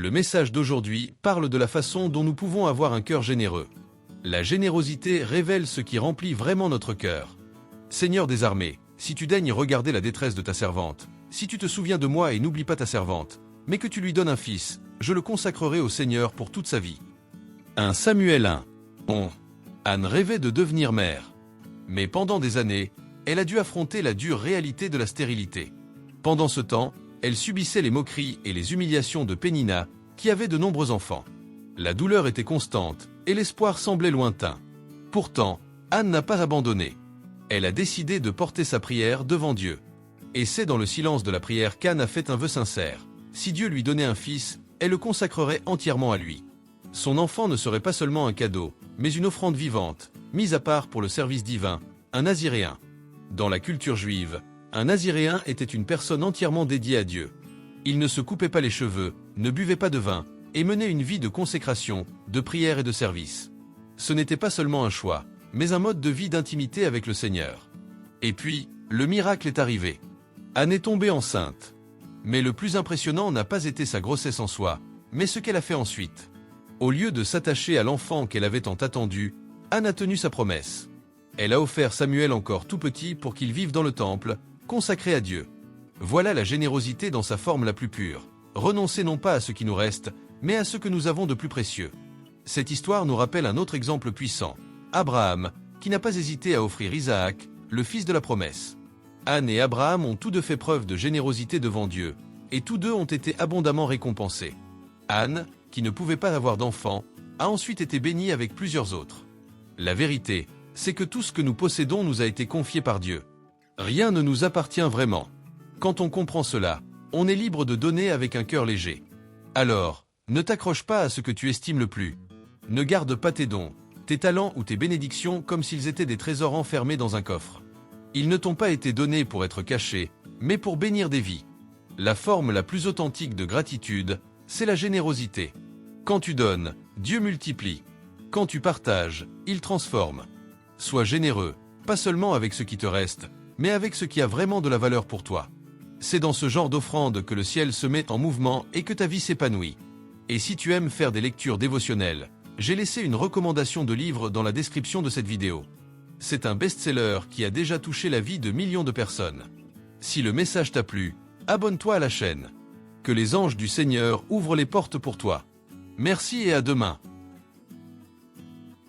Le message d'aujourd'hui parle de la façon dont nous pouvons avoir un cœur généreux. La générosité révèle ce qui remplit vraiment notre cœur. Seigneur des armées, si tu daignes regarder la détresse de ta servante, si tu te souviens de moi et n'oublies pas ta servante, mais que tu lui donnes un fils, je le consacrerai au Seigneur pour toute sa vie. 1 Samuel 1. Anne rêvait de devenir mère. Mais pendant des années, elle a dû affronter la dure réalité de la stérilité. Pendant ce temps, elle subissait les moqueries et les humiliations de Pénina, qui avait de nombreux enfants. La douleur était constante, et l'espoir semblait lointain. Pourtant, Anne n'a pas abandonné. Elle a décidé de porter sa prière devant Dieu. Et c'est dans le silence de la prière qu'Anne a fait un vœu sincère. Si Dieu lui donnait un fils, elle le consacrerait entièrement à lui. Son enfant ne serait pas seulement un cadeau, mais une offrande vivante, mise à part pour le service divin, un naziréen. Dans la culture juive, un naziréen était une personne entièrement dédiée à Dieu. Il ne se coupait pas les cheveux, ne buvait pas de vin, et menait une vie de consécration, de prière et de service. Ce n'était pas seulement un choix, mais un mode de vie d'intimité avec le Seigneur. Et puis, le miracle est arrivé. Anne est tombée enceinte. Mais le plus impressionnant n'a pas été sa grossesse en soi, mais ce qu'elle a fait ensuite. Au lieu de s'attacher à l'enfant qu'elle avait tant attendu, Anne a tenu sa promesse. Elle a offert Samuel encore tout petit pour qu'il vive dans le temple, consacré à Dieu. Voilà la générosité dans sa forme la plus pure. Renoncer non pas à ce qui nous reste, mais à ce que nous avons de plus précieux. Cette histoire nous rappelle un autre exemple puissant. Abraham, qui n'a pas hésité à offrir Isaac, le fils de la promesse. Anne et Abraham ont tous deux fait preuve de générosité devant Dieu, et tous deux ont été abondamment récompensés. Anne, qui ne pouvait pas avoir d'enfant, a ensuite été bénie avec plusieurs autres. La vérité, c'est que tout ce que nous possédons nous a été confié par Dieu. Rien ne nous appartient vraiment. Quand on comprend cela, on est libre de donner avec un cœur léger. Alors, ne t'accroche pas à ce que tu estimes le plus. Ne garde pas tes dons, tes talents ou tes bénédictions comme s'ils étaient des trésors enfermés dans un coffre. Ils ne t'ont pas été donnés pour être cachés, mais pour bénir des vies. La forme la plus authentique de gratitude, c'est la générosité. Quand tu donnes, Dieu multiplie. Quand tu partages, il transforme. Sois généreux, pas seulement avec ce qui te reste, mais avec ce qui a vraiment de la valeur pour toi. C'est dans ce genre d'offrande que le ciel se met en mouvement et que ta vie s'épanouit. Et si tu aimes faire des lectures dévotionnelles, j'ai laissé une recommandation de livre dans la description de cette vidéo. C'est un best-seller qui a déjà touché la vie de millions de personnes. Si le message t'a plu, abonne-toi à la chaîne. Que les anges du Seigneur ouvrent les portes pour toi. Merci et à demain.